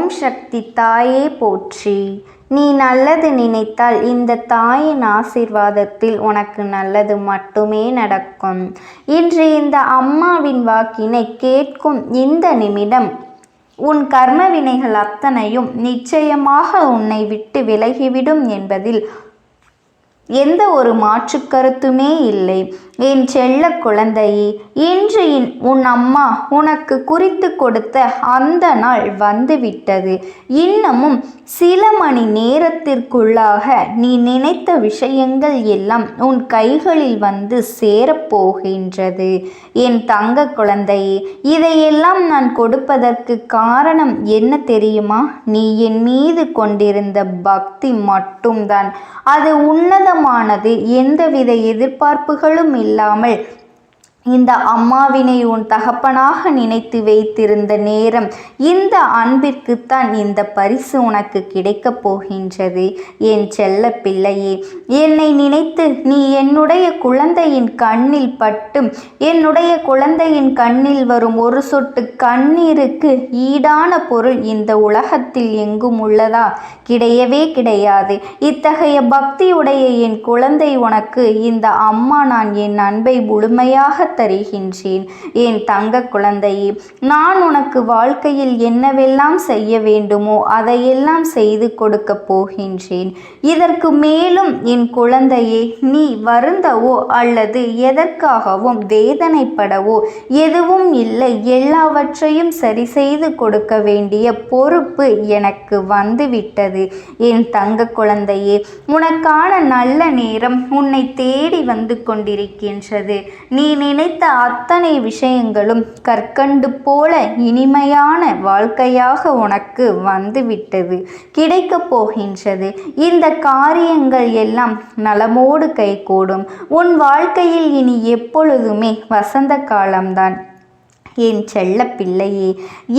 ஓம் சக்தி தாயே போற்றி. நீ நல்லது நினைத்தால் இந்த தாயின் ஆசீர்வாதத்தில் உனக்கு நல்லது மட்டுமே நடக்கும். இன்று இந்த அம்மாவின் வாக்கினை கேட்கும் இந்த நிமிடம் உன் கர்ம வினைகள் அத்தனையும் நிச்சயமாக உன்னை விட்டு விலகிவிடும் என்பதில் எந்த ஒரு மாற்று கருத்துமே இல்லை. என் செல்ல குழந்தையே, இன்று உன் அம்மா உனக்கு குறித்து கொடுத்த அந்த நாள் வந்துவிட்டது. இன்னமும் சில மணி நேரத்திற்குள்ளாக நீ நினைத்த விஷயங்கள் எல்லாம் உன் கைகளில் வந்து சேரப்போகின்றது. என் தங்க குழந்தையே, இதையெல்லாம் நான் கொடுப்பதற்கு காரணம் என்ன தெரியுமா? நீ என் மீது கொண்டிருந்த பக்தி மட்டும்தான். அது உன்னதமானது. எந்தவித எதிர்பார்ப்புகளும் இல்லாமல் இந்த அம்மாவினை உன் தகப்பனாக நினைத்து வைத்திருந்த நேரம், இந்த அன்பிற்குத்தான் இந்த பரிசு உனக்கு கிடைக்கப் போகின்றது. என் செல்ல பிள்ளையே, என்னை நினைத்து நீ என்னுடைய குழந்தையின் கண்ணில் பட்டு என்னுடைய குழந்தையின் கண்ணில் வரும் ஒரு சொட்டு கண்ணீருக்கு ஈடான பொருள் இந்த உலகத்தில் எங்கும் உள்ளதா? கிடையவே கிடையாது. இத்தகைய பக்தியுடைய என் குழந்தை உனக்கு இந்த அம்மா நான் என் அன்பை முழுமையாக தருகின்றேன். என் தங்க குழந்தையே, நான் உனக்கு வாழ்க்கையில் என்னவெல்லாம் செய்ய வேண்டுமோ அதையெல்லாம் செய்து கொடுக்க போகின்றேன். இதற்கு மேலும் என் குழந்தையே, நீ வருந்தவோ அல்லது எதற்காகவும் வேதனைப்படவோ எதுவும் இல்லை. எல்லாவற்றையும் சரி செய்து கொடுக்க வேண்டிய பொறுப்பு எனக்கு வந்துவிட்டது. என் தங்க குழந்தையே, உனக்கான நல்ல நேரம் உன்னை தேடி வந்து கொண்டிருக்கின்றது. நீ நினைத்த அத்தனை விஷயங்களும் கற்கண்டு போல இனிமையான வாழ்க்கையாக உனக்கு வந்துவிட்டது, கிடைக்கப் போகின்றது. இந்த காரியங்கள் எல்லாம் நலமோடு கைகூடும். உன் வாழ்க்கையில் இனி எப்பொழுதுமே வசந்த காலம்தான். என் செல்ல பிள்ளையே,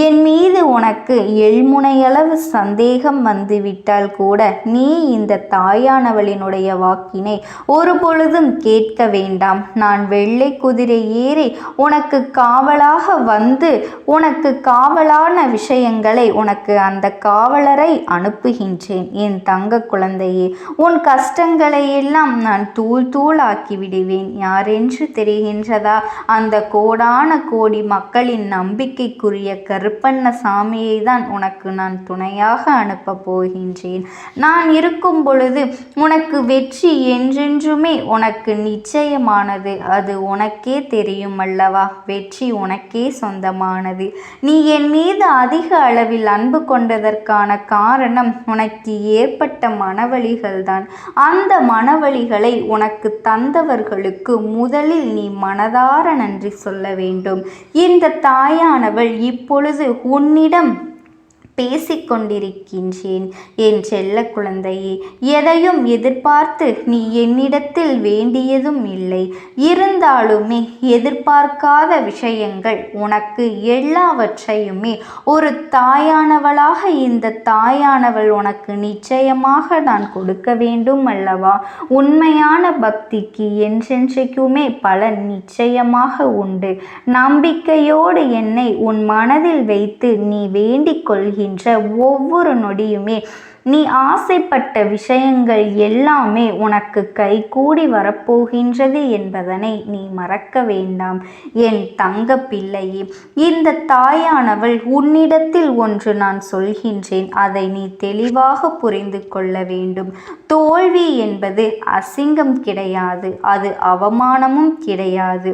என் மீது உனக்கு எள்முனையளவு சந்தேகம் வந்துவிட்டால் கூட நீ இந்த தாயானவளினுடைய வாக்கினை ஒரு பொழுதும் கேட்க வேண்டாம். நான் வெள்ளை குதிரை ஏறி உனக்கு காவலாக வந்து உனக்கு காவலான விஷயங்களை உனக்கு அந்த காவலரை அனுப்புகின்றேன். என் தங்க குழந்தையே, உன் கஷ்டங்களை எல்லாம் நான் தூள் தூளாக்கி விடுவேன். யாரென்று தெரிகின்றதா? அந்த கோடான கோடி மக்களின் நம்பிக்கைக்குரிய கருப்பண்ணசாமியை தான் உனக்கு நான் துணையாக அனுப்ப போகின்றேன். நான் இருக்கும் பொழுது உனக்கு வெற்றி என்றென்றுமே உனக்கு நிச்சயமானது. அது உனக்கே தெரியும் அல்லவா? வெற்றி உனக்கே சொந்தமானது. நீ என் மீது அதிக அளவில் அன்பு கொண்டதற்கான காரணம் உனக்கு ஏற்பட்ட மனவலிகள் தான். அந்த மனவலிகளை உனக்கு தந்தவர்களுக்கு முதலில் நீ மனதார நன்றி சொல்ல வேண்டும். இந்த தாயானவள் இப்பொழுது உன்னிடம் பேசிக்கொண்டிருக்கின்றேன். என் செல்ல குழந்தையே, எதையும் எதிர்பார்த்து நீ என்னிடத்தில் வேண்டியதும் இல்லை. இருந்தாலுமே எதிர்பார்க்காத விஷயங்கள் உனக்கு எல்லாவற்றையுமே ஒரு தாயானவளாக இந்த தாயானவள் உனக்கு நிச்சயமாக நான் கொடுக்க வேண்டும் அல்லவா? உண்மையான பக்திக்கு என்றென்றைக்குமே பலன் நிச்சயமாக உண்டு. நம்பிக்கையோடு என்னை உன் மனதில் வைத்து நீ வேண்டிக் கொள்கின்ற ஒவ்வொரு நொடியுமே நீ ஆசைப்பட்ட விஷயங்கள் எல்லாமே உனக்கு கைகூடி வரப்போகின்றது என்பதனை நீ மறக்க வேண்டாம். என் தங்க பிள்ளையே, இந்த தாயானவள் உன்னிடத்தில் ஒன்று நான் சொல்கின்றேன். அதை நீ தெளிவாக புரிந்து கொள்ள வேண்டும். தோல்வி என்பது அசிங்கம் கிடையாது, அது அவமானமும் கிடையாது.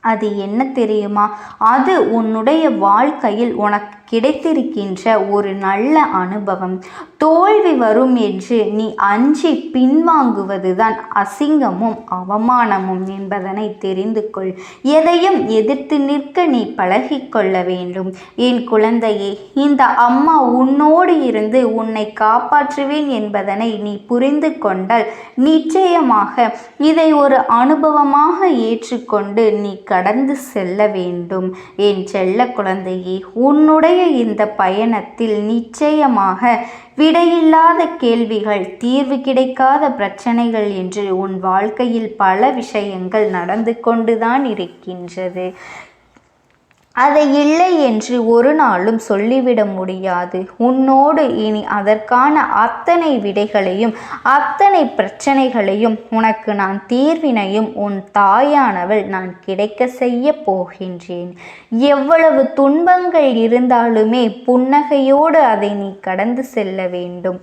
அது என்ன தெரியுமா? அது உன்னுடைய வாழ்க்கையில் உனக்கு கிடைத்திருக்கின்ற ஒரு நல்ல அனுபவம். தோல்வி வரும் என்று நீ அஞ்சி பின்வாங்குவதுதான் அசிங்கமும் அவமானமும் என்பதனை தெரிந்து கொள். எதையும் எதிர்த்து நிற்க நீ பழகிக்கொள்ள வேண்டும். என் குழந்தையே, இந்த அம்மா உன்னோடு இருந்து உன்னை காப்பாற்றுவேன் என்பதனை நீ புரிந்து கொண்டால் நிச்சயமாக இதை ஒரு அனுபவமாக ஏற்றுக்கொண்டு நீ கடந்து செல்ல வேண்டும். என் செல்ல குழந்தையே, உன்னுடைய இந்த பயணத்தில் நிச்சயமாக விடையில்லாத கேள்விகள், தீர்வு கிடைக்காத பிரச்சனைகள் என்று உன் வாழ்க்கையில் பல விஷயங்கள் நடந்து கொண்டுதான் இருக்கின்றது. அதை இல்லை என்று ஒரு நாளும் சொல்லிவிட முடியாது. உன்னோடு இனி அதற்கான அத்தனை விடைகளையும் அத்தனை பிரச்சனைகளையும் உனக்கு நான் தீர்வினையும் உன் தாயானவள் நான் கிடைக்க செய்ய போகின்றேன். எவ்வளவு துன்பங்கள் இருந்தாலுமே புன்னகையோடு அதை நீ கடந்து செல்ல வேண்டும்.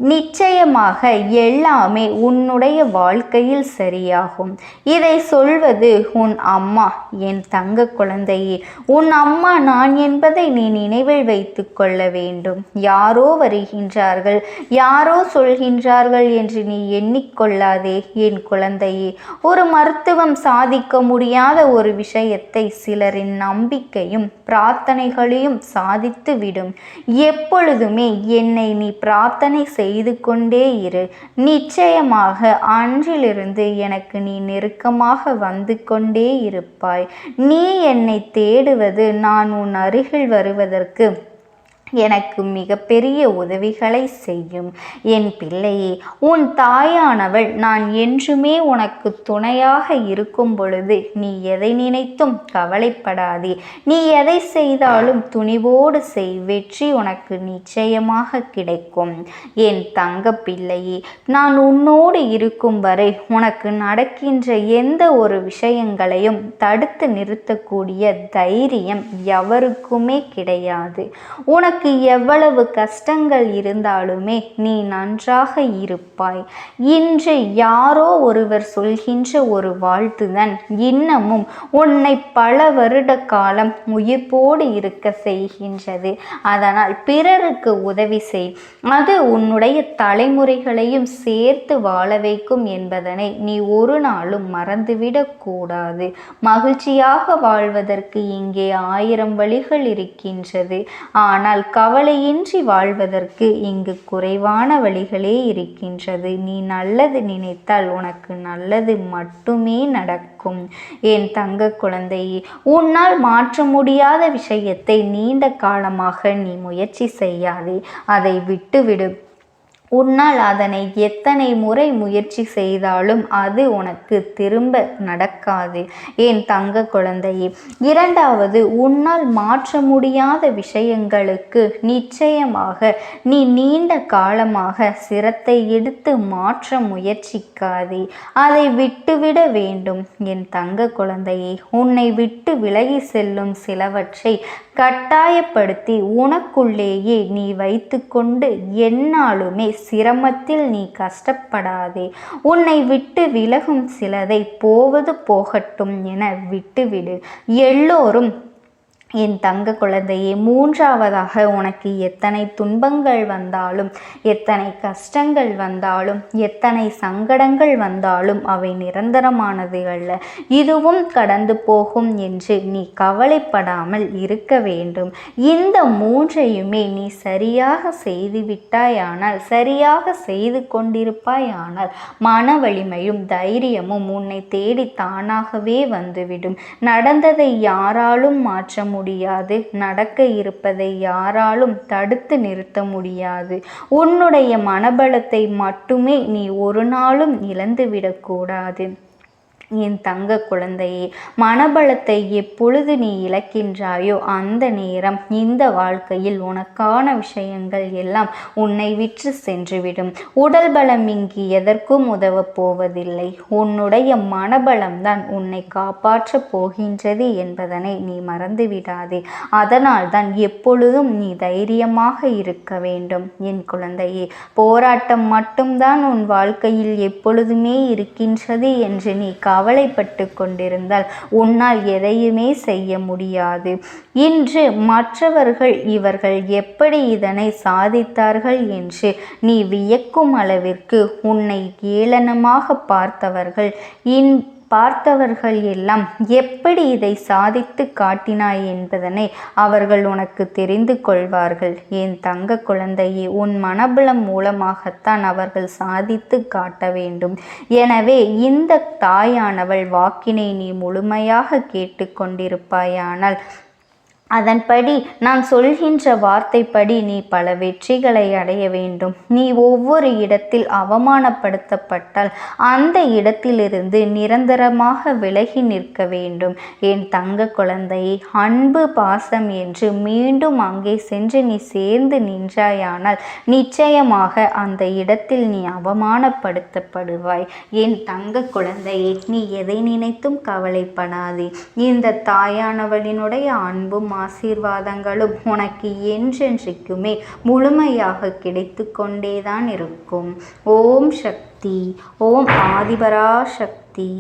நிச்சயமாக எல்லாமே உன்னுடைய வாழ்க்கையில் சரியாகும். இதை சொல்வது உன் அம்மா, என் தங்க குழந்தையே. உன் அம்மா நான் என்பதை நீ நினைவில் வைத்து கொள்ள வேண்டும். யாரோ வருகின்றார்கள், யாரோ சொல்கின்றார்கள் என்று நீ எண்ணிக்கொள்ளாதே என் குழந்தையே. ஒரு மருத்துவம் சாதிக்க முடியாத ஒரு விஷயத்தை சிலரின் நம்பிக்கையும் பிரார்த்தனைகளையும் சாதித்து விடும். எப்பொழுதுமே என்னை நீ பிரார்த்தனை செய்து கொண்டே இரு. நிச்சயமாக அன்றிலிருந்து எனக்கு நீ நெருக்கமாக வந்து கொண்டே இருப்பாய். நீ என்னை தேடுவது நான் உன் அருகில் வருவதற்கு எனக்கு மிகப்பெரிய உதவிகளை செய்யும். என் பிள்ளையே, உன் தாயானவள் நான் என்றுமே உனக்கு துணையாக இருக்கும் பொழுது நீ எதை நினைத்தும் கவலைப்படாதே. நீ எதை செய்தாலும் துணிவோடு செய். வெற்றி உனக்கு நிச்சயமாக கிடைக்கும். என் தங்க பிள்ளையே, நான் உன்னோடு இருக்கும் வரை உனக்கு நடக்கின்ற எந்த ஒரு விஷயங்களையும் தடுத்து நிறுத்தக்கூடிய தைரியம் எவருக்குமே கிடையாது. உனக்கு எவ்வளவு கஷ்டங்கள் இருந்தாலுமே நீ நன்றாக இருப்பாய். இன்று யாரோ ஒருவர் சொல்கின்ற ஒரு வாழ்த்துதான் இன்னமும் உன்னை பல வருட காலம் உயிர்ப்போடு இருக்க செய்கின்றது. அதனால் பிறருக்கு உதவி செய். அது உன்னுடைய தலைமுறைகளையும் சேர்த்து வாழ வைக்கும் என்பதனை நீ ஒரு நாளும் மறந்துவிடக் கூடாது. மகிழ்ச்சியாக வாழ்வதற்கு இங்கே 1000 வழிகள் இருக்கின்றது. ஆனால் கவலையின்றி வாழ்வதற்கு இங்கு குறைவான வழிகளே இருக்கின்றது. நீ நல்லது நினைத்தால் உனக்கு நல்லது மட்டுமே நடக்கும். என் தங்க குழந்தையே, உன்னால் மாற்ற முடியாத விஷயத்தை நீண்ட காலமாக நீ முயற்சி செய்யாதே. அதை விட்டுவிடு. உன்னால் அதனை எத்தனை முறை முயற்சி செய்தாலும் அது உனக்கு திரும்ப நடக்காது. என் தங்க குழந்தையே, இரண்டாவது, உன்னால் மாற்ற முடியாத விஷயங்களுக்கு நிச்சயமாக நீ நீண்ட காலமாக சிரத்தை எடுத்து மாற்ற முயற்சிக்காதே. அதை விட்டுவிட வேண்டும். என் தங்க குழந்தையே, உன்னை விட்டு விலகி செல்லும் சிலவற்றை கட்டாயப்படுத்தி உனக்குள்ளேயே நீ வைத்து கொண்டு எந்நாளுமே சிரமத்தில் நீ கஷ்டப்படாதே. உன்னை விட்டு விலகும் சிலதை போவது போகட்டும் என விட்டுவிடு. எல்லோரும் என் தங்க குழந்தையே, மூன்றாவதாக உனக்கு எத்தனை துன்பங்கள் வந்தாலும், எத்தனை கஷ்டங்கள் வந்தாலும், எத்தனை சங்கடங்கள் வந்தாலும் அவை நிரந்தரமானது அல்ல. இதுவும் கடந்து போகும் என்று நீ கவலைப்படாமல் இருக்க வேண்டும். இந்த மூன்றையுமே நீ சரியாக செய்துவிட்டாயானால், சரியாக செய்து கொண்டிருப்பாயானால் மன வலிமையும் தைரியமும் உன்னை தேடி தானாகவே வந்துவிடும். நடந்ததை யாராலும் மாற்ற முடியாது. நடக்க இருப்பதை யாராலும் தடுத்து நிறுத்த முடியாது. உன்னுடைய மனபலத்தை மட்டுமே நீ ஒரு நாளும் இழந்துவிடக்கூடாது. என் தங்க குழந்தையே, மனபலத்தை எப்பொழுது நீ இழக்கின்றாயோ அந்த நேரம் இந்த வாழ்க்கையில் உனக்கான விஷயங்கள் எல்லாம் உன்னை விற்று சென்றுவிடும். உடல் பலம் இங்கு எதற்கும் உதவப் போவதில்லை. உன்னுடைய மனபலம்தான் உன்னை காப்பாற்றப் போகின்றது என்பதனை நீ மறந்துவிடாதே. அதனால்தான் எப்பொழுதும் நீ தைரியமாக இருக்க வேண்டும். என் குழந்தையே, போராட்டம் மட்டும்தான் உன் வாழ்க்கையில் எப்பொழுதுமே இருக்கின்றது என்று நீ கவலைப்பட்டு கொண்டிருந்தால் உன்னால் எதையுமே செய்ய முடியாது. இன்று மற்றவர்கள் இவர்கள் எப்படி இதனை சாதித்தார்கள் என்று நீ வியக்கும் அளவிற்கு உன்னை ஏளனமாக பார்த்தவர்கள் எல்லாம் எப்படி இதை சாதித்து காட்டினாய் என்பதனை அவர்கள் உனக்கு தெரிந்து கொள்வார்கள். என் தங்க குழந்தையே, உன் மனபலம் மூலமாகத்தான் அவர்கள் சாதித்து காட்ட வேண்டும். எனவே இந்த தாயானவள் வாக்கினை நீ முழுமையாக கேட்டு கொண்டிருப்பாயானால் அதன்படி நான் சொல்கின்ற வார்த்தைப்படி நீ பல வெற்றிகளை அடைய வேண்டும். நீ ஒவ்வொரு இடத்தில் அவமானப்படுத்தப்பட்டால் அந்த இடத்திலிருந்து நிரந்தரமாக விலகி நிற்க வேண்டும். என் தங்க குழந்தையை, அன்பு பாசம் என்று மீண்டும் அங்கே சென்று நீ சேர்ந்து நின்றாயானால் நிச்சயமாக அந்த இடத்தில் நீ அவமானப்படுத்தப்படுவாய். என் தங்க குழந்தையை, நீ எதை நினைத்தும் கவலைப்படாதே. இந்த தாயானவளினுடைய அன்பும் ஆசீர்வாதங்களும் உனக்கு என்றென்றைக்குமே முழுமையாக கிடைத்து கொண்டேதான் இருக்கும். ஓம் சக்தி. ஓம் ஆதிபராசக்தி.